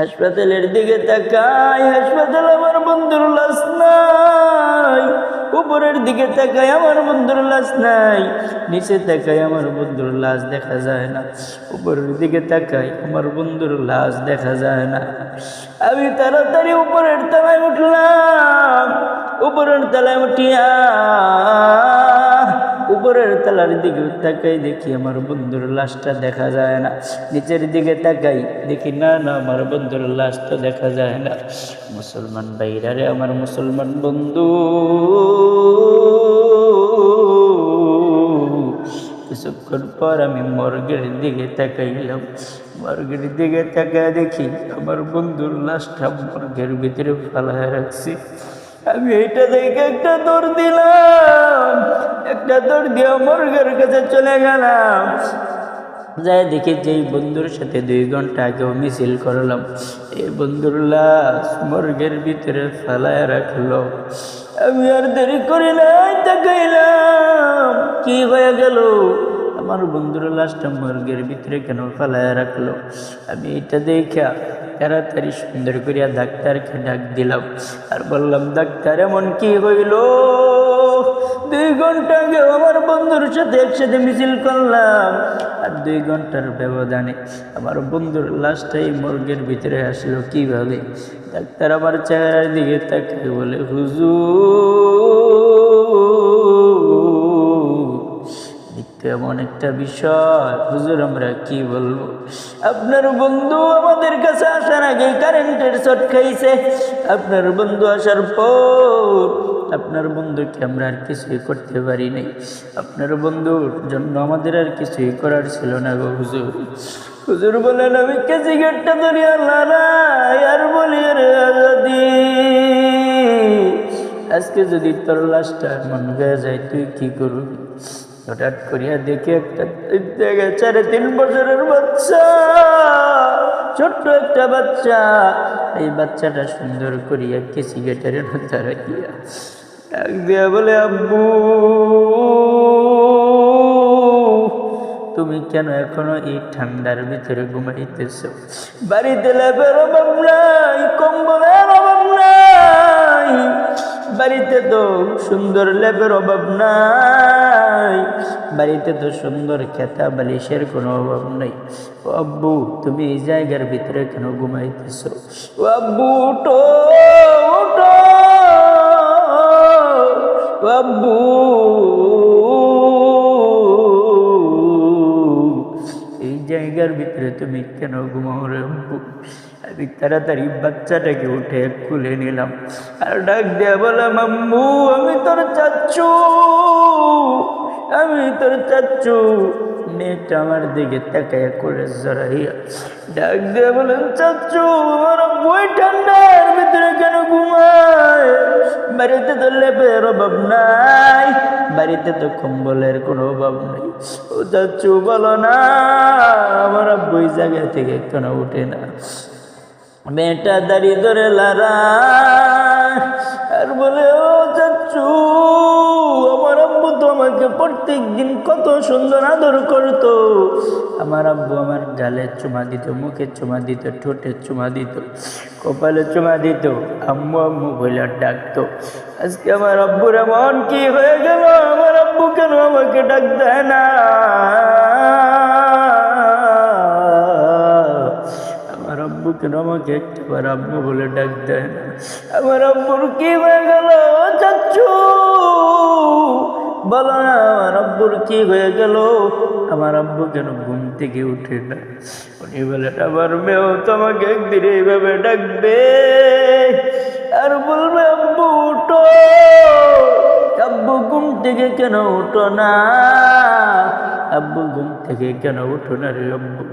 হাসপাতালের দিকে তাকাই, হাসপাতালে আমার বন্ধুর লাশ নাই। উপরের দিকে তাকাই, আমার বন্ধুর লাশ নাই। নিচে তাকাই, আমার বন্ধুর লাশ দেখা যায় না। উপরের দিকে তাকাই, আমার বন্ধুর লাশ দেখা যায় না। আমি তাড়াতাড়ি উপরের তলায় উঠলাম। উপরের তলায় উঠিয়া উপরের তলার দিকে তাকাই, দেখি আমার বন্ধুর লাশটা দেখা যায় না। নিচের দিকে তাকাই, দেখি না আমার বন্ধুর লাশ তো দেখা যায় না। মুসলমান ভাইরা রে, আমার মুসলমান বন্ধু, কিছুক্ষণ পর আমি মর্গের দিকে তাকাইলাম। মর্গের দিকে তাকায় দেখি আমার বন্ধুর লাশটা মর্গের ভিতরে ফালায় রাখছি। আমি এইটা দেখে একটা দৌড় দিলাম, একটা দৌড় দিয়ে মর্গের কাছে চলে গেলাম। যাই দেখি যে এই বন্ধুর সাথে 2 ঘন্টা আগেও মিছিল করলাম, এই বন্ধুর লাশ মর্গের ভিতরে ফালায় রাখলো। আমি আর দেরি করি নাই, তাকাইলাম কি হয়ে গেল, আমার বন্ধুর লাশটা মর্গের ভিতরে কেন ফালায় রাখলো। আমি এটা দেখা তাড়াতাড়ি সুন্দর করিয়া ডাক্তারকে ডাক দিলাম আর বললাম, ডাক্তার এমন কি হইল? 2 ঘন্টা আগে আমার বন্ধুর সাথে একসাথে মিছিল করলাম, আর 2 ঘন্টার ব্যবধানে আমার বন্ধুর লাশটাই মর্গের ভিতরে আসলো কিভাবে? ডাক্তার আমার চেহারার দিকে তাকিয়ে বলে, হুজুর এমন একটা বিষয়, হুজুর আমরা কি বলবো? আপনার বন্ধু আমাদের কাছে আসার আগে কারেন্টের শট খাইছে। আপনার বন্ধু আসার পর আপনার বন্ধুকে আমরা আর কিছুই করতে পারি নাই। আপনার বন্ধুর জন্য আমাদের আর কিছুই করার ছিল না গো হুজুর। হুজুর বলেন, আমি সিগারেটটা ধরিয়া লড়াই আর বলি, রে আজকে যদি তোর লাশটা মন হয়ে যায় তুই কি করবি? হঠাৎ করিয়া দেখি একটা 3.5 বছরের বাচ্চা, ছোট্ট একটা বাচ্চা। এই বাচ্চাটা সুন্দর করিয়া সিগারেটের মাথা রাখিয়া ডাক দিয়া বলে, আব্বু তুমি কেন এখনো এই ঠান্ডার ভিতরে ঘুমাইতেছ? বাড়িতে ল্যাপের অভাব নাই, কম্বলের অভাব নাই, বাড়িতে তো সুন্দর ল্যাপের অভাব নাই, বাড়িতে তো সুন্দর খেতা বালিশের কোনো অভাব নাই। ও আব্বু তুমি এই জায়গার ভিতরে কেন ঘুমাইতেছ? ও আব্বু উঠো, উঠো, ও আব্বু এই জায়গার ভিতরে তুমি কেন ঘুমাও রে আব্বু? আমি তাড়াতাড়ি বাচ্চাটাকে উঠে খুলে নিলাম আর ডাক দেয়া বললাম, আম্মু আমি তোর চাচ্চু, আমি তোর চাচ্চু। মেয়েটা আমার দিকে তাকাইয়া করে জড়াইয়া ডাক দেয়া বলেন, চাচ্চু আমার বই ঠান্ডার ভিতরে কেন ঘুমায়? বাড়িতে তো লেপের অভাব নাই, বাড়িতে তো কম্বলের কোনো অভাব নাই। ও চাচ্চু বলো না, আমার বই জায়গা থেকে কেন উঠে না? মেয়েটা দাঁড়িয়ে ধরে লড়াই আর বলে, ও চাচ্চু আমার আব্বু তো আমাকে প্রত্যেক দিন কত সুন্দর আদর করতো। আমার আব্বু আমার গালে চুমা দিত, মুখে চুমা দিত, ঠোঁটে চুমা দিত, কপালে চুমা দিত, আম্মু আম্মু বলে ডাকতো। আজকে আমার আব্বুর এমন কি হয়ে গেল? আমার আব্বু কেন আমাকে ডাক দেয় না? আমার আব্বু কেন আমাকে একটাবার আব্বু বলে ডাক দেয় না? আমার আব্বুর কি হয়ে গেল চাচ্চু? বলো না আমার আব্বুর কি হয়ে গেল? আমার আব্বু কেন ঘুম থেকে উঠে না? উনি বলে, আমার মেয়েও তোমাকে একদিন এইভাবে ডাকবে আর বলবে, আব্বু উঠো। আব্বু ঘুম থেকে কেন উঠো না? আব্বু ঘুম থেকে কেন উঠো না রে আব্বু?